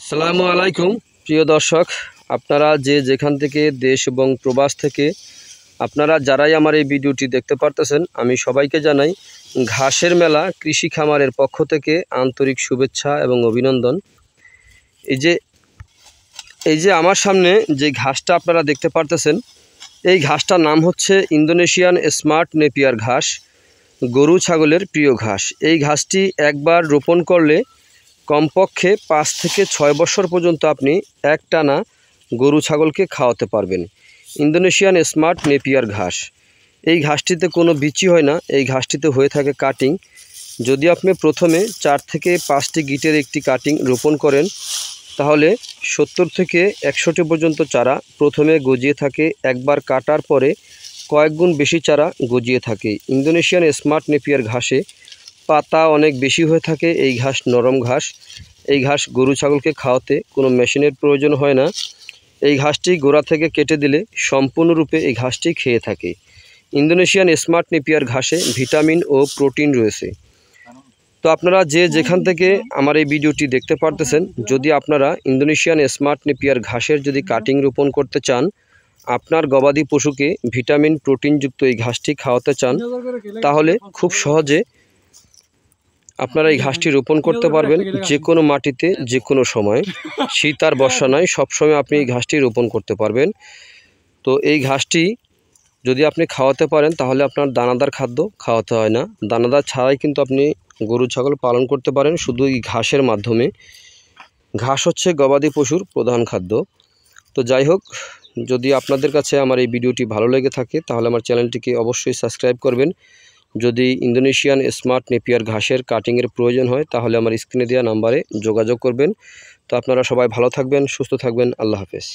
আসসালামু আলাইকুম প্রিয় দর্শক, আপনারা যে যেখান থেকে দেশ এবং প্রবাস থেকে আপনারা যারাই আমার এই ভিডিওটি দেখতে পারতেছেন, আমি সবাইকে জানাই ঘাসের মেলা কৃষি খামারের পক্ষ থেকে আন্তরিক শুভেচ্ছা এবং অভিনন্দন। এই যে আমার সামনে যে ঘাসটা আপনারা দেখতে পারতেছেন, এই ঘাসটার নাম হচ্ছে ইন্দোনেশিয়ান স্মার্ট নেপিয়ার ঘাস, গরু ছাগলের প্রিয় ঘাস। এই ঘাসটি একবার রোপণ করলে কমপক্ষে 5 থেকে 6 বছর পর্যন্ত আপনি একটানা গরু ছাগলকে খাওয়াতে পারবেন। ইন্দোনেশিয়ান স্মার্ট নেপিয়ার ঘাস, এই ঘাসটিতে কোনো বিচি হয় না, এই ঘাসটিতে হয়ে থাকে কাটিং। যদি আপনি প্রথমে 4 থেকে 5টি গিটের একটি কাটিং রোপণ করেন, তাহলে 70 থেকে 100টি পর্যন্ত চারা প্রথমে গজিয়ে থাকে। একবার কাটার পরে কয়েক গুণ বেশি চারা গজিয়ে থাকে। ইন্দোনেশিয়ান স্মার্ট নেপিয়ার ঘাসে পাতা অনেক বেশি হয়ে থাকে। এই ঘাস নরম ঘাস, এই ঘাস গরু ছাগলকে খাওয়াতে কোনো মেশিনের প্রয়োজন হয় না। এই ঘাসটি গোড়া থেকে কেটে দিলে সম্পূর্ণরূপে এই ঘাসটি খেয়ে থাকে। ইন্দোনেশিয়ান স্মার্ট নেপিয়ার ঘাসে ভিটামিন ও প্রোটিন রয়েছে। তো আপনারা যে যেখান থেকে আমার এই ভিডিওটি দেখতে পারতেছেন, যদি আপনারা ইন্দোনেশিয়ান স্মার্ট নেপিয়ার ঘাসের যদি কাটিং রোপণ করতে চান, আপনার গবাদি পশুকে ভিটামিন প্রোটিনযুক্ত এই ঘাসটি খাওয়াতে চান, তাহলে খুব সহজে আপনারা এই ঘাসটি রোপণ করতে পারবেন। যে কোনো মাটিতে, যে কোনো সময়, শীত আর বর্ষা নয়, সবসময় আপনি এই ঘাসটি রোপণ করতে পারবেন। তো এই ঘাসটি যদি আপনি খাওয়াতে পারেন, তাহলে আপনার দানাদার খাদ্য খাওয়াতে হয় না। দানাদার ছাড়াই কিন্তু আপনি গরু ছাগল পালন করতে পারেন শুধু এই ঘাসের মাধ্যমে। ঘাস হচ্ছে গবাদি পশুর প্রধান খাদ্য। তো যাই হোক, যদি আপনাদের কাছে আমার এই ভিডিওটি ভালো লেগে থাকে, তাহলে আমার চ্যানেলটিকে অবশ্যই সাবস্ক্রাইব করবেন। যদি ইন্দোনেশিয়ান স্মার্ট নেপিয়ার ঘাসের কাটিংয়ের প্রয়োজন হয়, তাহলে আমার স্ক্রিনে দেওয়া নাম্বারে যোগাযোগ করবেন। তো আপনারা সবাই ভালো থাকবেন, সুস্থ থাকবেন। আল্লাহ হাফেজ।